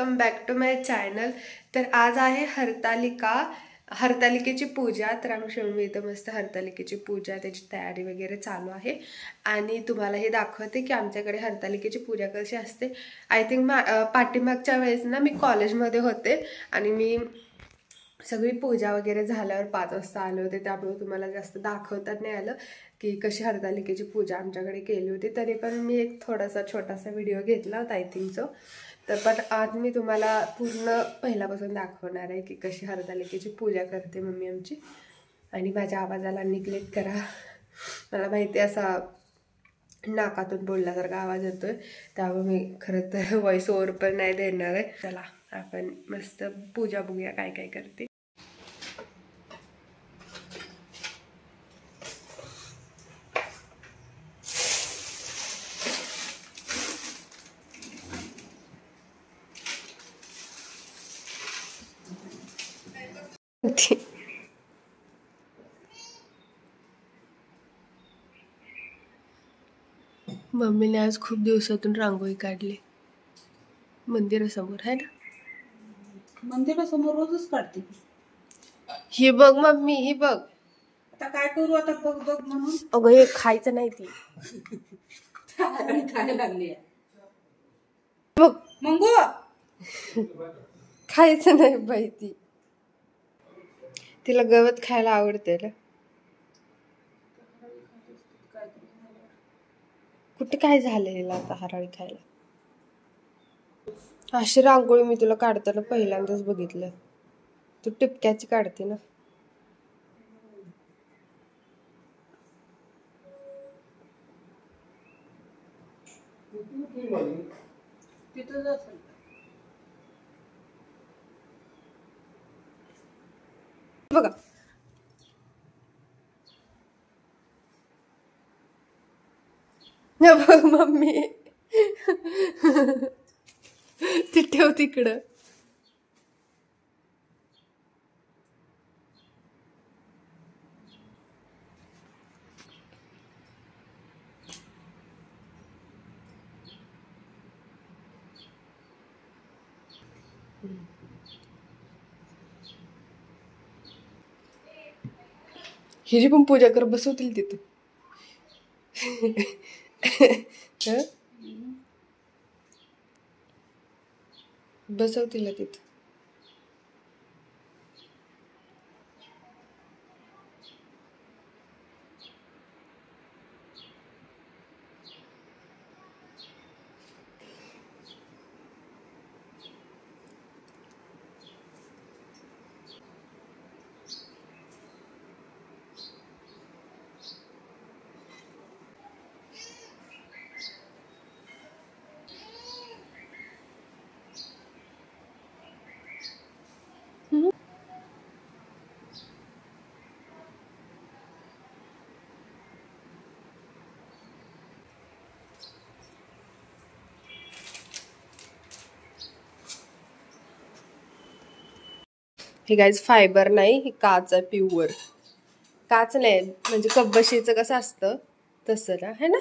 Welcome back to my channel. तर आज आहे हरतालिकेची पूजा। तर आमच्या मी इथं मस्त हरतालिकेची पूजा त्याची तयारी वगैरे चालू आहे आणि तुम्हाला हे दाखवते की आमच्याकडे हरतालिकेची पूजा कशी असते। आय थिंक पाठीमागच्या वेळेस ना मी कॉलेजमध्ये होते आणि मी सगळी पूजा वगैरे झाल्यावर 5 वाजता आले होते, त्यामुळे तुम्हाला जास्त दाखवता नाही आलं की कशी हरतालिकेची पूजा आमच्याकडे केली होती। तरी पण मी एक थोडासा छोटासा व्हिडिओ घेतला होता आय थिंक सो। तर पण आज मी तुम्हाला पूर्ण पहिल्यापासून दाखवणार आहे की कशी हरतालिकेची पूजा करते मम्मी आमची। आणि माझ्या आवाजाला निग्लेक्ट करा, मला माहिती असा नाकातून बोलल्यासारखा आवाज येतोय, त्यामुळे मी खरं तर व्हॉइस ओव्हर पण नाही देणार आहे। चला आपण मस्त पूजा बघूया काय काय करते। मम्मीने आज खूप दिवसातून रांगोळी काढली मंदिरासमोर, है ना? मंदिरासमोर रोजच काढते। ही बघ मम्मी, ही बघ। आता काय करू, आता बघ बघ म्हणून। अगं हे खायचं नाही ती खायला लागली बघ मंगू, खायचं नाही बाई ती, तिला गवत खायला आवडते ना। कुठे काय झालेलं आता हराळी खायला। अशी रांगोळी मी तुला काढताना पहिल्यांदाच बघितलं, तू टिपक्याची काढते ना। बघा न बघ मम्मी ती ठेव तिकडं। हिची पण पूजा कर, बसवतील तिथं बसवतील तिथं। हे गाईज फायबर नाही, ही काच आहे, प्युअर काच नाही, म्हणजे कब्बशीचं कसं असतं तसं ना, है ना।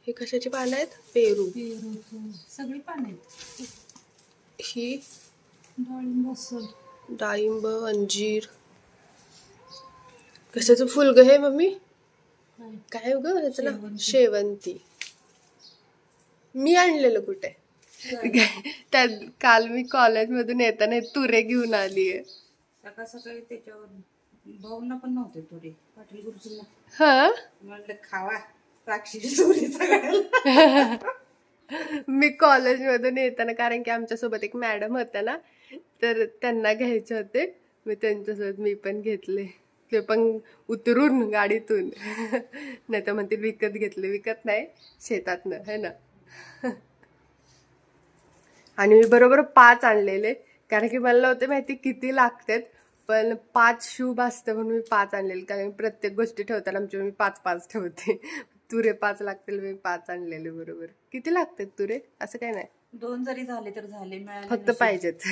हे कशाची पानं आहेत? पेरू, सगळी पानं आहेत। ही डाळिंब, डाळिंब, अंजीर। कशाचं फुल ग हे मम्मी? काय ग ह्याचं ना? शेवंती। मी आणलेलं कुठे? त्या काल मी कॉलेजमधून येताना तुरे घेऊन आलीये। सकाळ सकाळी त्याच्यावर भाऊंना पण नव्हते तुरे, पाटील गुरुजींना। हा म्हणलं खावा साक्षीची तुरी सगळ्याला। मी कॉलेजमधून येताना, कारण की आमच्यासोबत एक मॅडम होत्या ना, तर त्यांना घ्यायचे होते, मी त्यांच्यासोबत मी पण घेतले, ते पण उतरून गाडीतून नाही तर म्हणते विकत घेतले, विकत नाही शेतातनं, है ना। आणि मी बरोबर 5 आणलेले, कारण की मला नव्हते माहिती किती लागतात, पण 5 शुभ असतं म्हणून मी 5 आणलेले, कारण प्रत्येक गोष्टी ठेवताना आमच्या मी 5-5 ठेवते। तुरे 5 लागतील, मी 5 आणलेले बरोबर। किती लागतात तुरे असं काय नाही, 2 जरी झाले तर झाले, मिळाले फक्त पाहिजेत।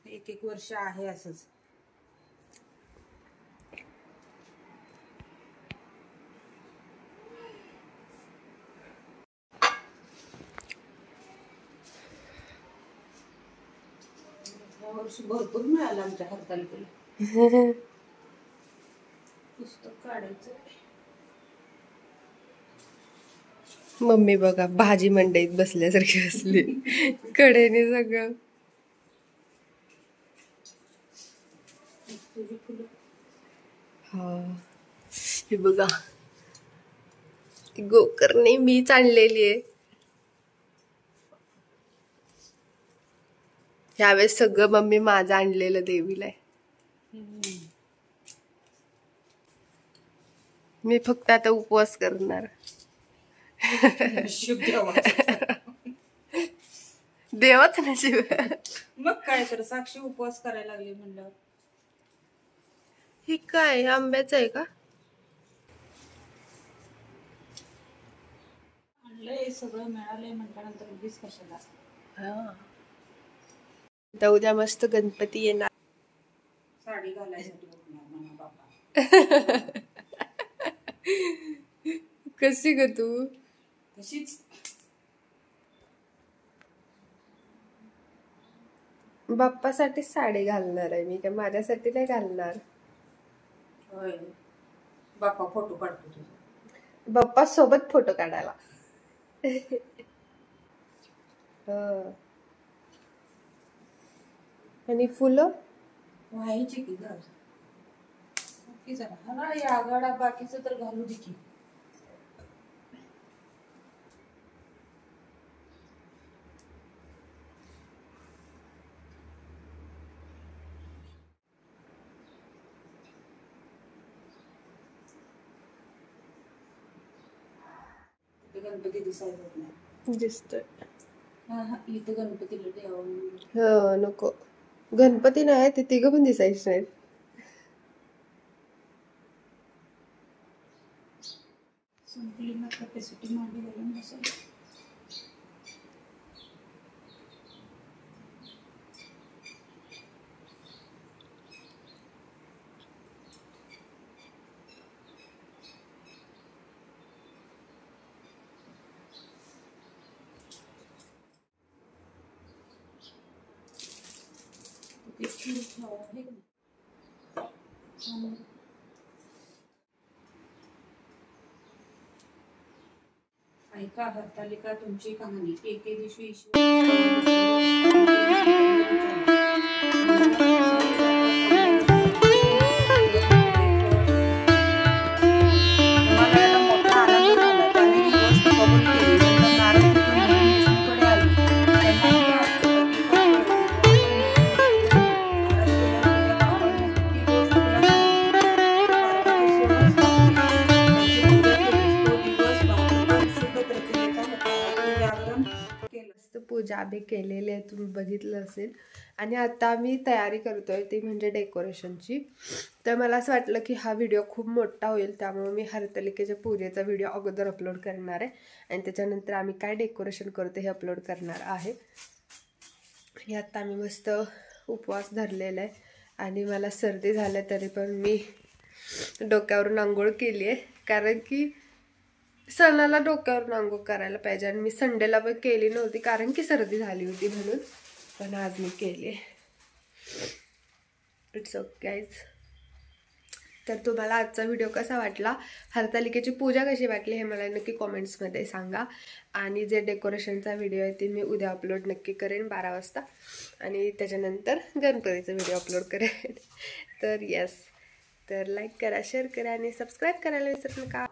1-1 वर्ष आहे असंच। यावर्षी भरपूर मिळालं आमच्या हरतालिकेला. पुस्तक काढायचं. मम्मी बघा भाजी मंडईत बसल्यासारखी बसली कडेने सगळं. तुझी फुलं हा हे बघा गोकर्णी मीच आणलेली आहे. ह्यावेळेस सगळं मम्मी माझं आणलेलं देवीला आहे. मी फक्त आता उपवास करणार. देवाच नशीब. मग काय तर साक्षी उपवास करायला लागली म्हणलं. ही काय आंब्याचं आहे का? आणलंय सगळं मिळालंय म्हटल्यानंतर उगीच कशाला. तर उद्या मस्त गणपती येणार. साडी घालायसाठी उठणार म्हणा बाबा. कशी ग तू? तशीच. बाप्पासाठी साडी घालणार आहे मी, काय माझ्यासाठी नाही घालणार. होय बाप्पा फोटो काढतो तुझा. बाप्पा सोबत फोटो काढायला. आणि फुलं व्हायची की घर जरा हा या आगाडा बाकीचं तर घालू दे की. गणपती दिसायला होत नाही. दिसतोय. इथं गणपतीला द्यावं. हो नको गणपती नाही ते तिघं पण दिसायचे नाहीत. संपली ना कॅपॅसिटी मांडी घालून बसायला. ऐका हरतालिका तुमची कहाणी. एके दिवशी मोठा आनंद झाला. त्यांनी ही गोष्ट कबूल केली. नंतर नारद तिथून विष्णूकडे आले. पूजा आम्ही केलेली आहे, तुम्ही बघितलं असेल. आणि आता मी तयारी करतोय ती म्हणजे डेकोरेशनची. तर मला असं वाटलं की हा व्हिडिओ खूप मोठा होईल, त्यामुळे मी हरतालिकेच्या पूजेचा व्हिडिओ अगोदर अपलोड करणार आहे आणि त्याच्यानंतर आम्ही काय डेकोरेशन करतो हे अपलोड करणार आहे. हे आता आम्ही मस्त उपवास धरलेला आहे आणि मला सर्दी झाल्या तरी पण मी डोक्यावरून आंघोळ केली आहे, कारण की सणाला डोक्यावरून आंघोळ करायला पाहिजे. आणि मी संडेला पण केली नव्हती कारण की सर्दी झाली होती म्हणून, पण आज मी केली. It's okay guys. तर तुम्हाला आजचा व्हिडिओ कसा वाटला, हरतालिकेची पूजा कशी वाटली हे मला नक्की कॉमेंट्समध्ये सांगा. आणि जे डेकोरेशनचा व्हिडिओ आहे ते मी उद्या अपलोड नक्की करेन 12 वाजता आणि त्याच्यानंतर गणपतीचा व्हिडिओ अपलोड करेन. तर येस, तर लाईक करा, शेअर करा आणि सबस्क्राईब करायला विसरू नका.